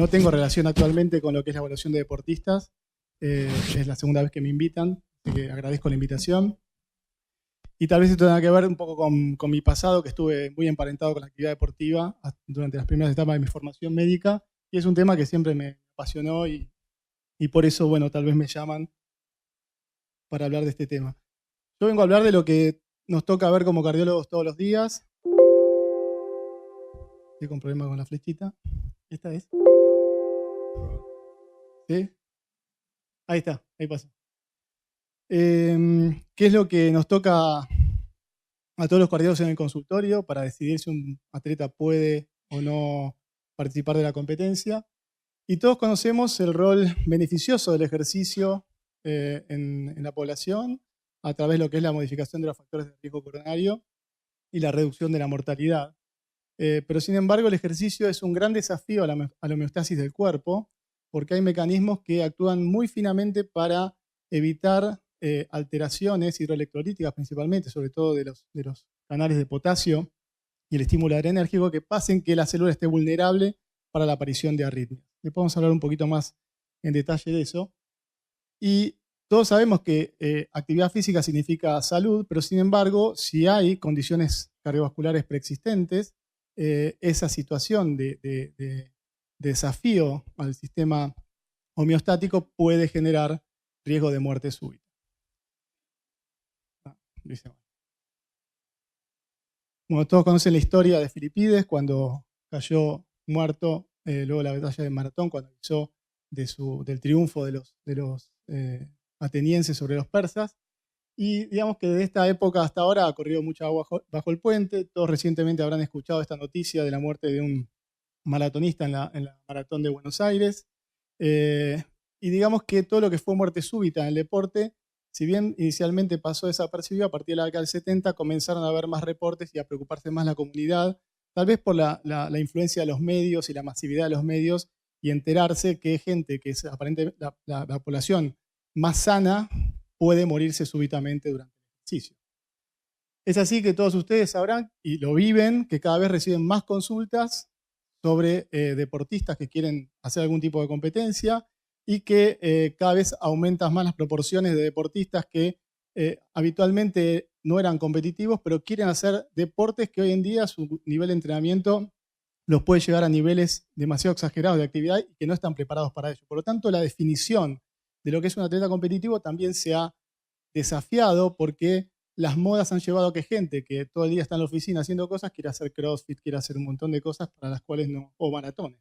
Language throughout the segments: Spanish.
No tengo relación actualmente con lo que es la evaluación de deportistas. Es la segunda vez que me invitan, así que agradezco la invitación. Y tal vez esto tenga que ver un poco con mi pasado, que estuve muy emparentado con la actividad deportiva durante las primeras etapas de mi formación médica. Y es un tema que siempre me apasionó y por eso, bueno, tal vez me llaman para hablar de este tema. Yo vengo a hablar de lo que nos toca ver como cardiólogos todos los días. Estoy con problemas con la flechita. ¿Esta es? ¿Sí? Ahí está, ahí pasó. ¿Qué es lo que nos toca a todos los cardiólogos en el consultorio para decidir si un atleta puede o no participar de la competencia? Y todos conocemos el rol beneficioso del ejercicio en la población a través de lo que es la modificación de los factores de riesgo coronario y la reducción de la mortalidad. Pero sin embargo, el ejercicio es un gran desafío a la homeostasis del cuerpo, porque hay mecanismos que actúan muy finamente para evitar alteraciones hidroelectrolíticas principalmente, sobre todo de los canales de potasio y el estímulo adrenérgico, que pasen que la célula esté vulnerable para la aparición de arritmias. Después vamos a hablar un poquito más en detalle de eso. Y todos sabemos que actividad física significa salud, pero sin embargo, si hay condiciones cardiovasculares preexistentes, esa situación de desafío al sistema homeostático puede generar riesgo de muerte súbita. Bueno, todos conocen la historia de Filipides cuando cayó muerto luego de la batalla de Maratón, cuando avisó del triunfo de los atenienses sobre los persas. Y digamos que desde esta época hasta ahora ha corrido mucha agua bajo el puente. Todos recientemente habrán escuchado esta noticia de la muerte de un maratonista en la Maratón de Buenos Aires. Y digamos que todo lo que fue muerte súbita en el deporte, si bien inicialmente pasó desapercibido, a partir de la década del 70 comenzaron a haber más reportes y a preocuparse más la comunidad, tal vez por la influencia de los medios y la masividad de los medios, y enterarse que gente que es aparentemente la población más sana puede morirse súbitamente durante el ejercicio. Es así que todos ustedes sabrán y lo viven, que cada vez reciben más consultas sobre deportistas que quieren hacer algún tipo de competencia y que cada vez aumentan más las proporciones de deportistas que habitualmente no eran competitivos, pero quieren hacer deportes que hoy en día su nivel de entrenamiento los puede llegar a niveles demasiado exagerados de actividad y que no están preparados para ello. Por lo tanto, la definición de lo que es un atleta competitivo también se ha desafiado porque las modas han llevado a que gente que todo el día está en la oficina haciendo cosas quiera hacer CrossFit, quiera hacer un montón de cosas para las cuales no, o maratones.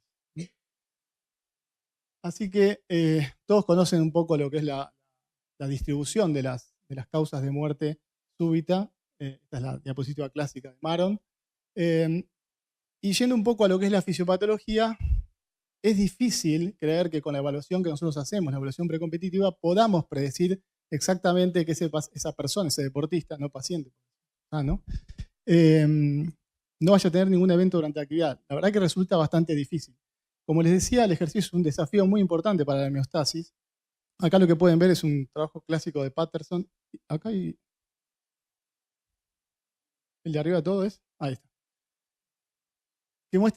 Así que todos conocen un poco lo que es la distribución de las causas de muerte súbita. Esta es la diapositiva clásica de Maron. Y yendo un poco a lo que es la fisiopatología, es difícil creer que con la evaluación que nosotros hacemos, la evaluación precompetitiva, podamos predecir exactamente que esa persona, ese deportista, no paciente, no vaya a tener ningún evento durante la actividad. La verdad que resulta bastante difícil. Como les decía, el ejercicio es un desafío muy importante para la homeostasis. Acá lo que pueden ver es un trabajo clásico de Patterson. Acá hay... El de arriba todo es... Ahí está.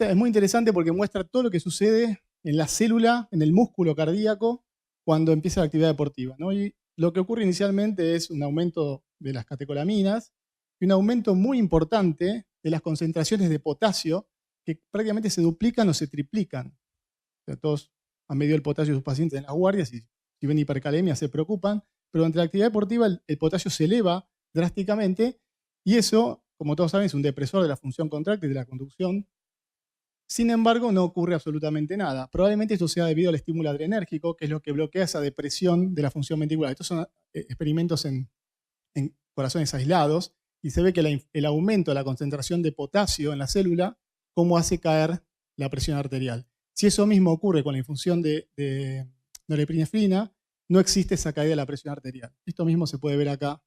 Es muy interesante porque muestra todo lo que sucede en la célula, en el músculo cardíaco, cuando empieza la actividad deportiva, ¿no? Y lo que ocurre inicialmente es un aumento de las catecolaminas y un aumento muy importante de las concentraciones de potasio que prácticamente se duplican o se triplican. O sea, todos han medido el potasio de sus pacientes en las guardias y si ven hipercalemia se preocupan, pero durante la actividad deportiva el potasio se eleva drásticamente y eso, como todos saben, es un depresor de la función contráctil de la conducción. Sin embargo, no ocurre absolutamente nada. Probablemente esto sea debido al estímulo adrenérgico, que es lo que bloquea esa depresión de la función ventricular. Estos son experimentos en corazones aislados y se ve que el aumento de la concentración de potasio en la célula, cómo hace caer la presión arterial. Si eso mismo ocurre con la infusión de norepinefrina, no existe esa caída de la presión arterial. Esto mismo se puede ver acá,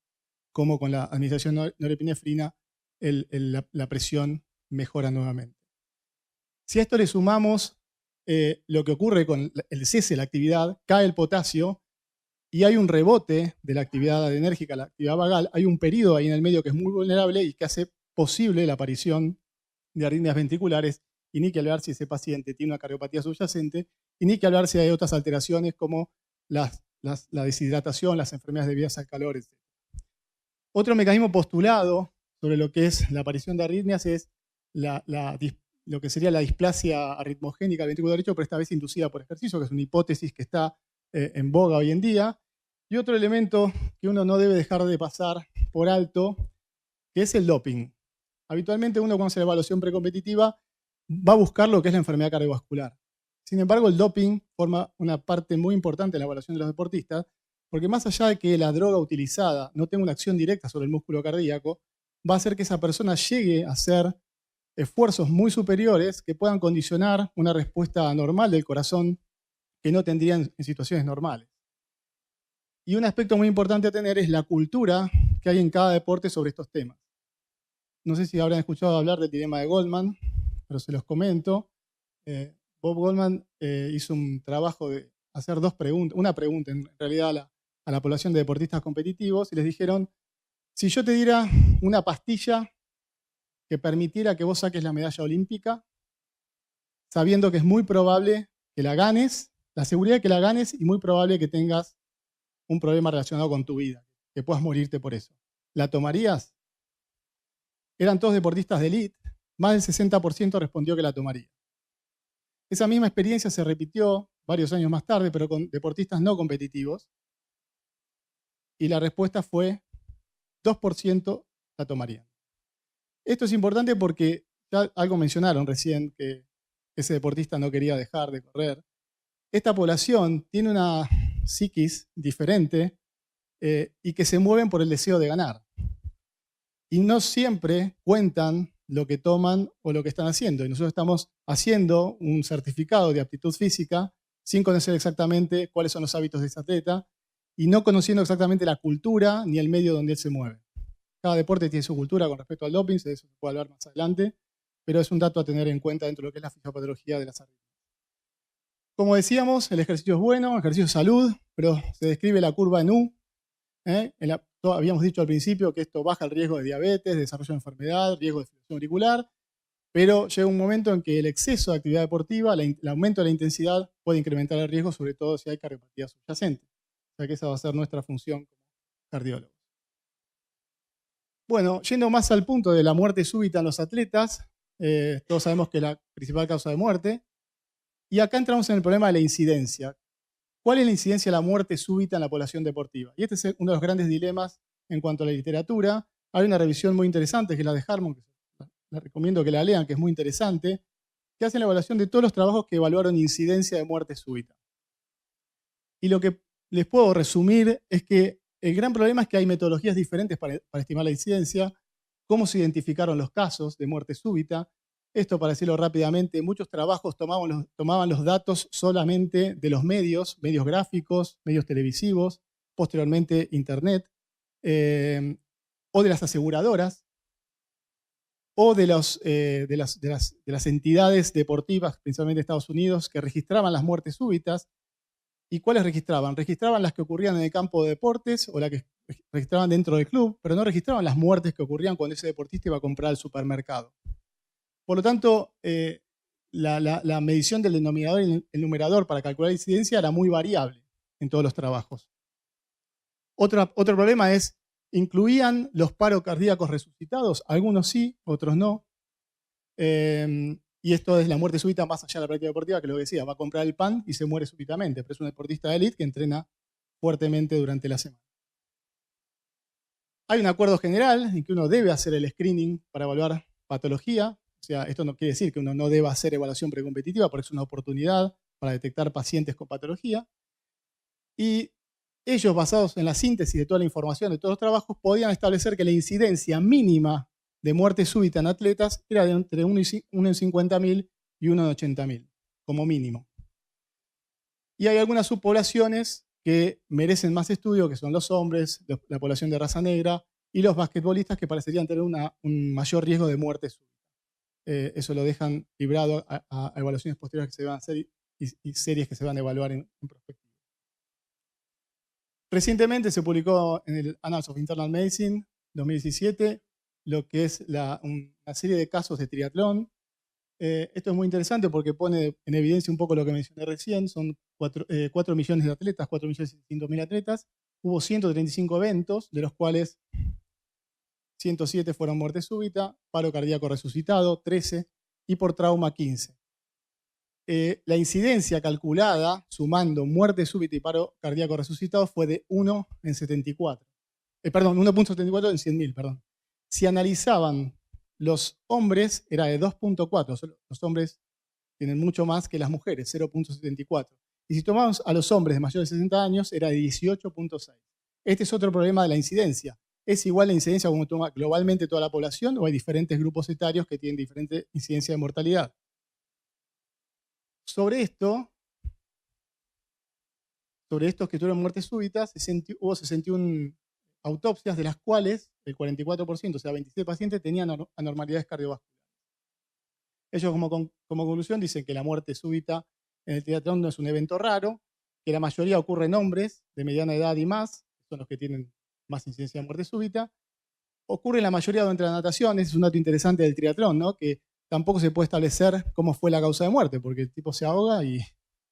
cómo con la administración de norepinefrina la presión mejora nuevamente. Si a esto le sumamos lo que ocurre con el cese de la actividad, cae el potasio y hay un rebote de la actividad adrenérgica, la actividad vagal, hay un periodo ahí en el medio que es muy vulnerable y que hace posible la aparición de arritmias ventriculares. y ni que hablar si ese paciente tiene una cardiopatía subyacente, y ni que hablar si hay otras alteraciones como la deshidratación, las enfermedades debidas al calor, etc. Otro mecanismo postulado sobre lo que es la aparición de arritmias es lo que sería la displasia arritmogénica del ventrículo derecho, pero esta vez inducida por ejercicio, que es una hipótesis que está en boga hoy en día. Y otro elemento que uno no debe dejar de pasar por alto, que es el doping. Habitualmente uno, cuando hace la evaluación precompetitiva, va a buscar lo que es la enfermedad cardiovascular. Sin embargo, el doping forma una parte muy importante en la evaluación de los deportistas, porque más allá de que la droga utilizada no tenga una acción directa sobre el músculo cardíaco, va a hacer que esa persona llegue a hacer esfuerzos muy superiores que puedan condicionar una respuesta normal del corazón que no tendrían en situaciones normales. Y un aspecto muy importante a tener es la cultura que hay en cada deporte sobre estos temas. No sé si habrán escuchado hablar del dilema de Goldman, pero se los comento. Bob Goldman hizo un trabajo de hacer una pregunta en realidad a la población de deportistas competitivos, y les dijeron: si yo te diera una pastilla que permitiera que vos saques la medalla olímpica, sabiendo que es muy probable que la ganes, la seguridad de que la ganes y muy probable que tengas un problema relacionado con tu vida, que puedas morirte por eso, ¿la tomarías? Eran todos deportistas de élite, más del 60% respondió que la tomaría. Esa misma experiencia se repitió varios años más tarde, pero con deportistas no competitivos, y la respuesta fue 2% la tomarían. Esto es importante porque ya algo mencionaron recién, que ese deportista no quería dejar de correr. Esta población tiene una psiquis diferente y que se mueven por el deseo de ganar. Y no siempre cuentan lo que toman o lo que están haciendo. Y nosotros estamos haciendo un certificado de aptitud física sin conocer exactamente cuáles son los hábitos de ese atleta y no conociendo exactamente la cultura ni el medio donde él se mueve. Cada deporte tiene su cultura con respecto al doping, de eso se puede hablar más adelante, pero es un dato a tener en cuenta dentro de lo que es la fisiopatología de las arritmias. Como decíamos, el ejercicio es bueno, el ejercicio es salud, pero se describe la curva en U. Habíamos dicho al principio que esto baja el riesgo de diabetes, de desarrollo de enfermedad, riesgo de fibrilación auricular, pero llega un momento en que el exceso de actividad deportiva, el aumento de la intensidad, puede incrementar el riesgo, sobre todo si hay cardiopatía subyacente. O sea que esa va a ser nuestra función como cardiólogos. Bueno, yendo más al punto de la muerte súbita en los atletas, todos sabemos que es la principal causa de muerte, y acá entramos en el problema de la incidencia. ¿Cuál es la incidencia de la muerte súbita en la población deportiva? Y este es uno de los grandes dilemas en cuanto a la literatura. Hay una revisión muy interesante, que es la de Harmon, que les recomiendo que la lean, que es muy interesante, que hace la evaluación de todos los trabajos que evaluaron incidencia de muerte súbita. Y lo que les puedo resumir es que el gran problema es que hay metodologías diferentes para estimar la incidencia, cómo se identificaron los casos de muerte súbita. Esto, para decirlo rápidamente, muchos trabajos tomaban los datos solamente de los medios gráficos, medios televisivos, posteriormente Internet, o de las aseguradoras, o de las entidades deportivas, principalmente de Estados Unidos, que registraban las muertes súbitas. ¿Y cuáles registraban? Registraban las que ocurrían en el campo de deportes o las que registraban dentro del club, pero no registraban las muertes que ocurrían cuando ese deportista iba a comprar al supermercado. Por lo tanto, la medición del denominador y el numerador para calcular la incidencia era muy variable en todos los trabajos. Otro problema es, ¿incluían los paros cardíacos resucitados? Algunos sí, otros no. Y esto es la muerte súbita más allá de la práctica deportiva, que lo que decía, va a comprar el pan y se muere súbitamente, pero es un deportista de élite que entrena fuertemente durante la semana. Hay un acuerdo general en que uno debe hacer el screening para evaluar patología. O sea, esto no quiere decir que uno no deba hacer evaluación precompetitiva, porque es una oportunidad para detectar pacientes con patología. Y ellos, basados en la síntesis de toda la información de todos los trabajos, podían establecer que la incidencia mínima de muerte súbita en atletas era de entre 1 en 50.000 y 1 en 80.000, como mínimo. Y hay algunas subpoblaciones que merecen más estudio, que son los hombres, la población de raza negra y los basquetbolistas, que parecerían tener un mayor riesgo de muerte súbita. Eso lo dejan librado a evaluaciones posteriores que se van a hacer y series que se van a evaluar en prospectiva. Recientemente se publicó en el Annals of Internal Medicine 2017 lo que es una serie de casos de triatlón Esto es muy interesante porque pone en evidencia un poco lo que mencioné recién. Son 4 millones de atletas, 4.600.000 atletas. Hubo 135 eventos, de los cuales 107 fueron muerte súbita, paro cardíaco resucitado, 13, y por trauma, 15. La incidencia calculada, sumando muerte súbita y paro cardíaco resucitado, fue de 1 en 74. Perdón, 1.74 en 100.000, perdón. Si analizaban los hombres, era de 2.4. Los hombres tienen mucho más que las mujeres, 0.74. Y si tomamos a los hombres de mayores de 60 años, era de 18.6. Este es otro problema de la incidencia. ¿Es igual la incidencia como toma globalmente toda la población o hay diferentes grupos etarios que tienen diferente incidencia de mortalidad? Sobre estos que tuvieron muerte súbita, hubo 61 autopsias, de las cuales el 44%, o sea, 26 pacientes, tenían anormalidades cardiovasculares. Ellos como conclusión dicen que la muerte súbita en el triatlón no es un evento raro, que la mayoría ocurre en hombres de mediana edad y más, que son los que tienen más incidencia de muerte súbita. Ocurre en la mayoría durante la natación. Ese es un dato interesante del triatlón, ¿no? Que tampoco se puede establecer cómo fue la causa de muerte, porque el tipo se ahoga y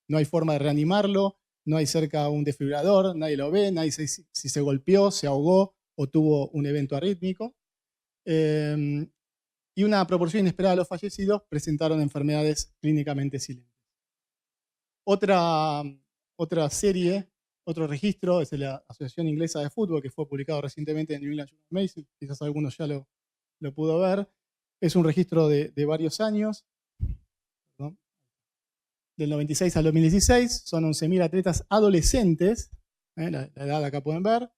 no hay forma de reanimarlo, no hay cerca un desfibrilador, nadie lo ve, nadie sabe si se golpeó, se ahogó o tuvo un evento arrítmico. Y una proporción inesperada de los fallecidos presentaron enfermedades clínicamente silentes. Otra serie, otro registro, es de la Asociación Inglesa de Fútbol, que fue publicado recientemente en New England Journal of Medicine, quizás algunos ya lo pudo ver. Es un registro de varios años, ¿no? Del 96 al 2016, son 11.000 atletas adolescentes, la edad acá pueden ver,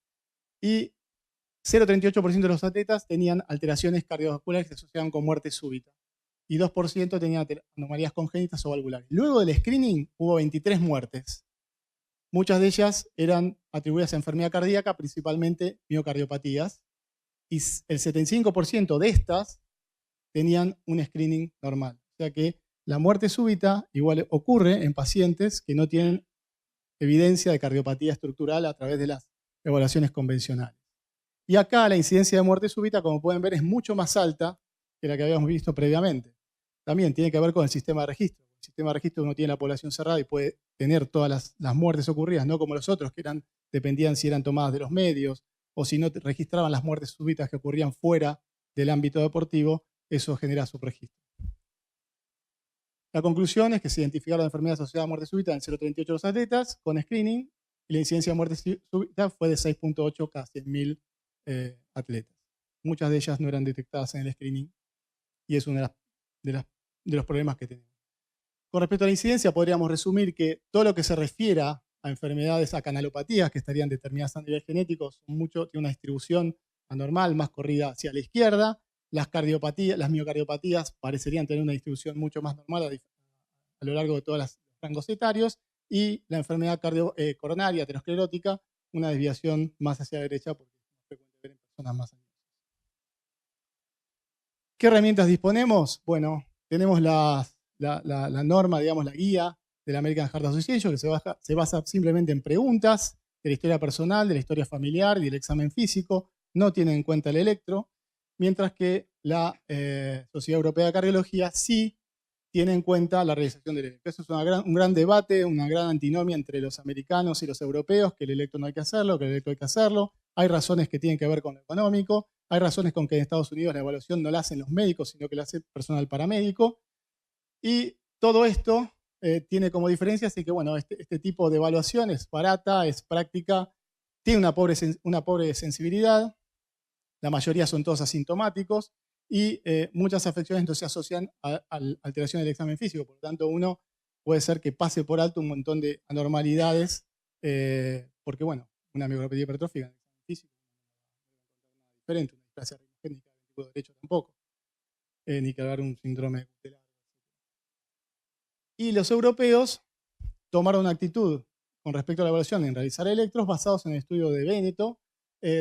y 0,38% de los atletas tenían alteraciones cardiovasculares que se asociaban con muerte súbita, y 2% tenían anomalías congénitas o valvulares. Luego del screening hubo 23 muertes. Muchas de ellas eran atribuidas a enfermedad cardíaca, principalmente miocardiopatías, y el 75% de estas tenían un screening normal. O sea que la muerte súbita igual ocurre en pacientes que no tienen evidencia de cardiopatía estructural a través de las evaluaciones convencionales. Y acá la incidencia de muerte súbita, como pueden ver, es mucho más alta que la que habíamos visto previamente. También tiene que ver con el sistema de registro. El sistema de registro uno tiene la población cerrada y puede tener todas las muertes ocurridas, no como los otros, que dependían si eran tomadas de los medios o si no registraban las muertes súbitas que ocurrían fuera del ámbito deportivo. Eso genera subregistro. La conclusión es que se identificaron enfermedades asociadas a muerte súbita en 0,38 de los atletas con screening, y la incidencia de muerte súbita fue de 6,8 cada 100.000 atletas. Muchas de ellas no eran detectadas en el screening y es uno de los problemas que tenemos. Con respecto a la incidencia, podríamos resumir que todo lo que se refiera a enfermedades, a canalopatías que estarían determinadas a nivel genético, tiene una distribución anormal, más corrida hacia la izquierda. Las miocardiopatías parecerían tener una distribución mucho más normal a lo largo de todos los rangos etarios, y la enfermedad coronaria aterosclerótica, una desviación más hacia la derecha, porque es más frecuente ver en personas más añosas. ¿Qué herramientas disponemos? Bueno, tenemos la norma, digamos, la guía de la American Heart Association, que se basa simplemente en preguntas de la historia personal, de la historia familiar y del examen físico. No tiene en cuenta el electro, mientras que la Sociedad Europea de Cardiología sí tiene en cuenta la realización del electro. Eso es un gran debate, una gran antinomia entre los americanos y los europeos, que el electro no hay que hacerlo, que el electro hay que hacerlo. Hay razones que tienen que ver con lo económico, hay razones con que en Estados Unidos la evaluación no la hacen los médicos, sino que la hace personal paramédico. Y todo esto tiene como diferencia, así que bueno, este tipo de evaluación es barata, es práctica, tiene una pobre sensibilidad, la mayoría son todos asintomáticos, y muchas afecciones entonces se asocian a alteraciones del examen físico. Por lo tanto, uno puede ser que pase por alto un montón de anormalidades, porque bueno, una miocardiopatia hipertrófica en el examen físico no es diferente, una displasia rinogénica del tipo derecho tampoco, ni que haber un síndrome tutelar. Y los europeos tomaron una actitud con respecto a la evaluación en realizar electros basados en el estudio de Benetton,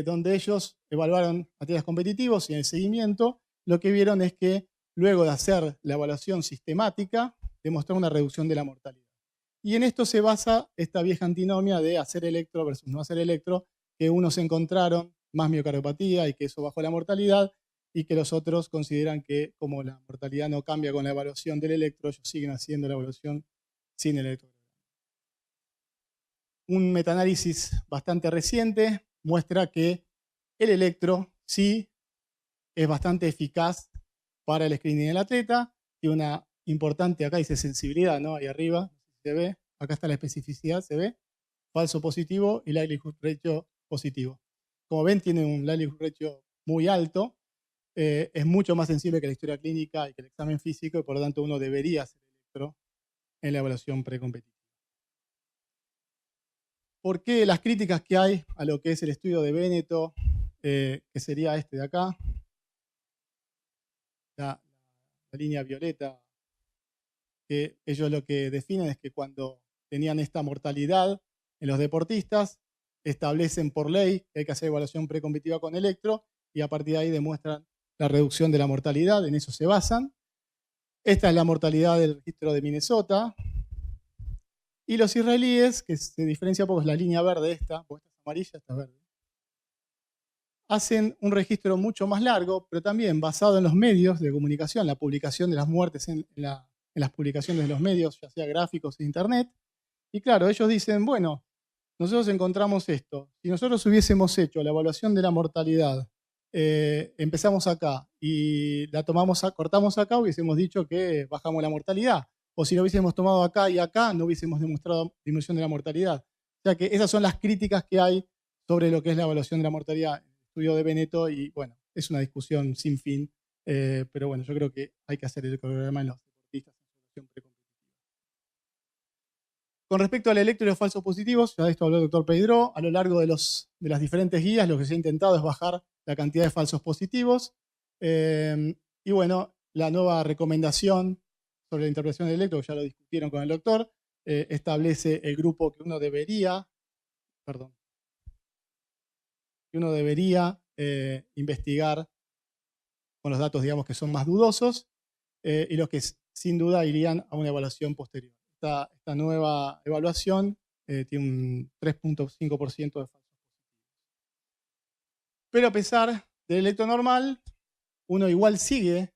donde ellos evaluaron atletas competitivos, y en el seguimiento lo que vieron es que luego de hacer la evaluación sistemática demostró una reducción de la mortalidad. Y en esto se basa esta vieja antinomia de hacer electro versus no hacer electro, que unos encontraron más miocardiopatía y que eso bajó la mortalidad, y que los otros consideran que como la mortalidad no cambia con la evaluación del electro, ellos siguen haciendo la evaluación sin el electrograma. Un metaanálisis bastante reciente muestra que el electro sí es bastante eficaz para el screening del atleta. Tiene una importante, acá dice sensibilidad, ¿no? Ahí arriba, se ve, acá está la especificidad, se ve, falso positivo y likelihood ratio positivo. Como ven, tiene un likelihood ratio muy alto, es mucho más sensible que la historia clínica y que el examen físico, y por lo tanto uno debería hacer electro en la evaluación precompetitiva. ¿Por qué las críticas que hay a lo que es el estudio de Benetton, que sería este de acá, la línea violeta, que ellos lo que definen es que cuando tenían esta mortalidad en los deportistas, establecen por ley que hay que hacer evaluación precompetitiva con electro y a partir de ahí demuestran la reducción de la mortalidad, en eso se basan. Esta es la mortalidad del registro de Minnesota. Y los israelíes, que se diferencia poco, es la línea verde esta, porque esta es amarilla, esta es verde, hacen un registro mucho más largo, pero también basado en los medios de comunicación, la publicación de las muertes en las publicaciones de los medios, ya sea gráficos e internet. Y claro, ellos dicen, bueno, nosotros encontramos esto. Si nosotros hubiésemos hecho la evaluación de la mortalidad, empezamos acá y la cortamos acá, hubiésemos dicho que bajamos la mortalidad. O si lo hubiésemos tomado acá y acá, no hubiésemos demostrado disminución de la mortalidad. O sea que esas son las críticas que hay sobre lo que es la evaluación de la mortalidad en el estudio de Benetton, y bueno, es una discusión sin fin, pero bueno, yo creo que hay que hacer el electrograma en los deportistas en evaluación precompetitiva. Con respecto al electro y los falsos positivos, ya de esto habló el doctor Pedro, a lo largo de las diferentes guías lo que se ha intentado es bajar la cantidad de falsos positivos. Y bueno, la nueva recomendación sobre la interpretación del electro, que ya lo discutieron con el doctor, establece el grupo que uno debería investigar con los datos, digamos, que son más dudosos, y los que sin duda irían a una evaluación posterior. Esta nueva evaluación tiene un 3.5% de falsos positivos. Pero a pesar del electro normal, uno igual sigue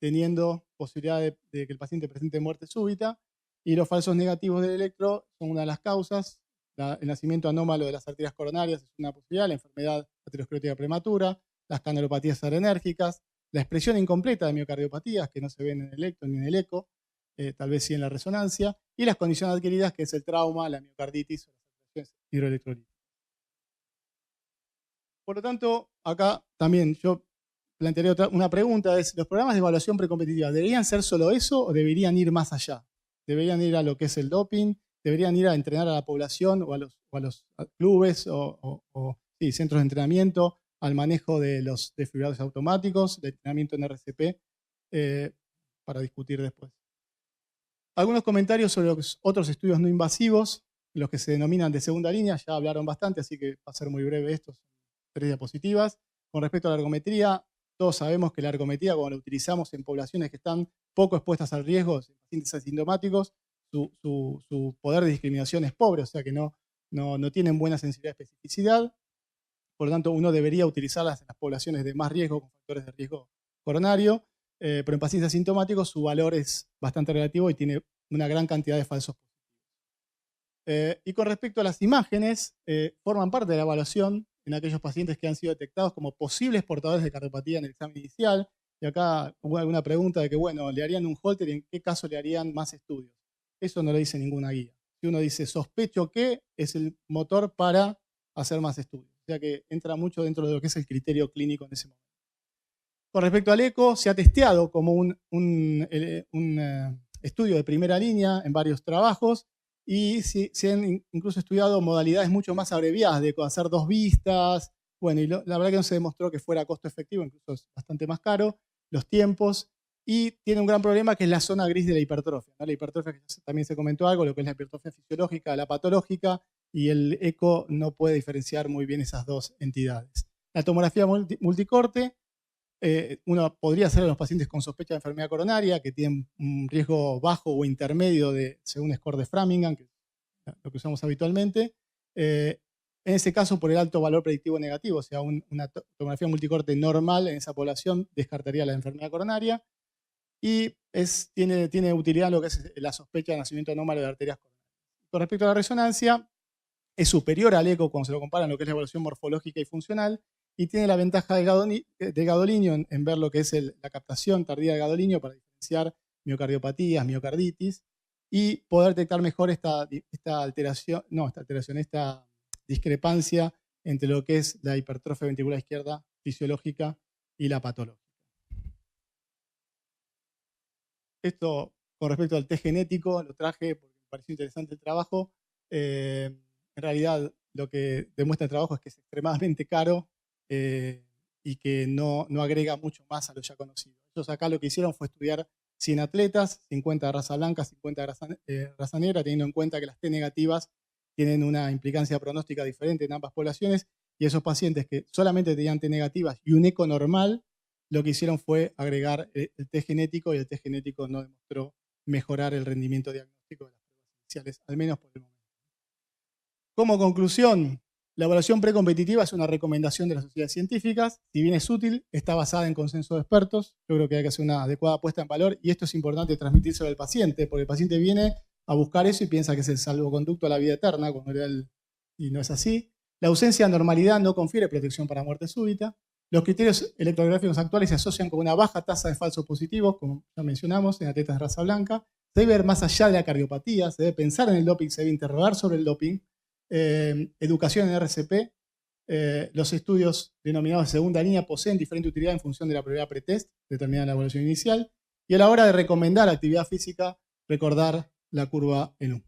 teniendo posibilidad de que el paciente presente muerte súbita, y los falsos negativos del electro son una de las causas. El nacimiento anómalo de las arterias coronarias es una posibilidad, la enfermedad aterosclerótica prematura, las canalopatías adrenérgicas, la expresión incompleta de miocardiopatías que no se ven en el electro ni en el eco, tal vez sí en la resonancia, y las condiciones adquiridas, que es el trauma, la miocarditis o las alteraciones hidroelectrolíticas. Por lo tanto, acá también yo plantearía una pregunta, es, ¿los programas de evaluación precompetitiva deberían ser solo eso o deberían ir más allá? ¿Deberían ir a lo que es el doping? ¿Deberían ir a entrenar a la población o a los clubes o centros de entrenamiento al manejo de los desfibriladores automáticos, de entrenamiento en RCP, para discutir después? Algunos comentarios sobre los otros estudios no invasivos, los que se denominan de segunda línea, ya hablaron bastante, así que va a ser muy breve esto, son 3 diapositivas. Con respecto a la ergometría, todos sabemos que la ergometría, cuando la utilizamos en poblaciones que están poco expuestas al riesgo, en pacientes asintomáticos, su poder de discriminación es pobre, o sea que no tienen buena sensibilidad y especificidad. Por lo tanto, uno debería utilizarlas en las poblaciones de más riesgo, con factores de riesgo coronario, pero en pacientes asintomáticos su valor es bastante relativo y tiene una gran cantidad de falsos positivos. Y con respecto a las imágenes, forman parte de la evaluación en aquellos pacientes que han sido detectados como posibles portadores de cardiopatía en el examen inicial. Y acá hubo alguna pregunta de que, bueno, ¿le harían un Holter y en qué caso le harían más estudios? Eso no lo dice ninguna guía. Si uno dice sospecho que, es el motor para hacer más estudios. O sea que entra mucho dentro de lo que es el criterio clínico en ese momento. Con respecto al eco, se ha testeado como un estudio de primera línea en varios trabajos, y se han incluso estudiado modalidades mucho más abreviadas de hacer 2 vistas. Bueno, y la verdad que no se demostró que fuera costo efectivo, incluso es bastante más caro, los tiempos, y tiene un gran problema que es la zona gris de la hipertrofia, ¿no? La hipertrofia, también se comentó algo, lo que es la hipertrofia fisiológica, la patológica, y el eco no puede diferenciar muy bien esas dos entidades. La tomografía multicorte, uno podría hacer en los pacientes con sospecha de enfermedad coronaria, que tienen un riesgo bajo o intermedio según score de Framingham, que es lo que usamos habitualmente. En ese caso, por el alto valor predictivo negativo, o sea, una tomografía multicorte normal en esa población descartaría la enfermedad coronaria. Y tiene utilidad en lo que es la sospecha de nacimiento anómalo de arterias coronarias. Con respecto a la resonancia, es superior al eco cuando se lo compara en lo que es la evaluación morfológica y funcional, y tiene la ventaja de gadolinio en ver lo que es la captación tardía de gadolinio para diferenciar miocardiopatías, miocarditis, y poder detectar mejor esta discrepancia entre lo que es la hipertrofia ventricular izquierda fisiológica y la patológica. Esto con respecto al test genético lo traje porque me pareció interesante el trabajo. En realidad lo que demuestra el trabajo es que es extremadamente caro y que no agrega mucho más a lo ya conocido. Ellos acá lo que hicieron fue estudiar 100 atletas, 50 de raza blanca, 50 de raza negra, teniendo en cuenta que las T negativas tienen una implicancia pronóstica diferente en ambas poblaciones, y esos pacientes que solamente tenían T negativas y un eco normal, lo que hicieron fue agregar el test genético, y el test genético no demostró mejorar el rendimiento diagnóstico de las pruebas iniciales, al menos por el momento. Como conclusión, la evaluación precompetitiva es una recomendación de las sociedades científicas. Si bien es útil, está basada en consenso de expertos. Yo creo que hay que hacer una adecuada puesta en valor, y esto es importante transmitírselo al paciente, porque el paciente viene a buscar eso y piensa que es el salvoconducto a la vida eterna, y no es así. La ausencia de normalidad no confiere protección para muerte súbita. Los criterios electrográficos actuales se asocian con una baja tasa de falsos positivos, como ya mencionamos, en atletas de raza blanca. Se debe ver más allá de la cardiopatía, se debe pensar en el doping, se debe interrogar sobre el doping. Educación en RCP. Los estudios denominados de segunda línea poseen diferente utilidad en función de la probabilidad pretest determinada en la evaluación inicial. Y a la hora de recomendar actividad física, recordar la curva en U.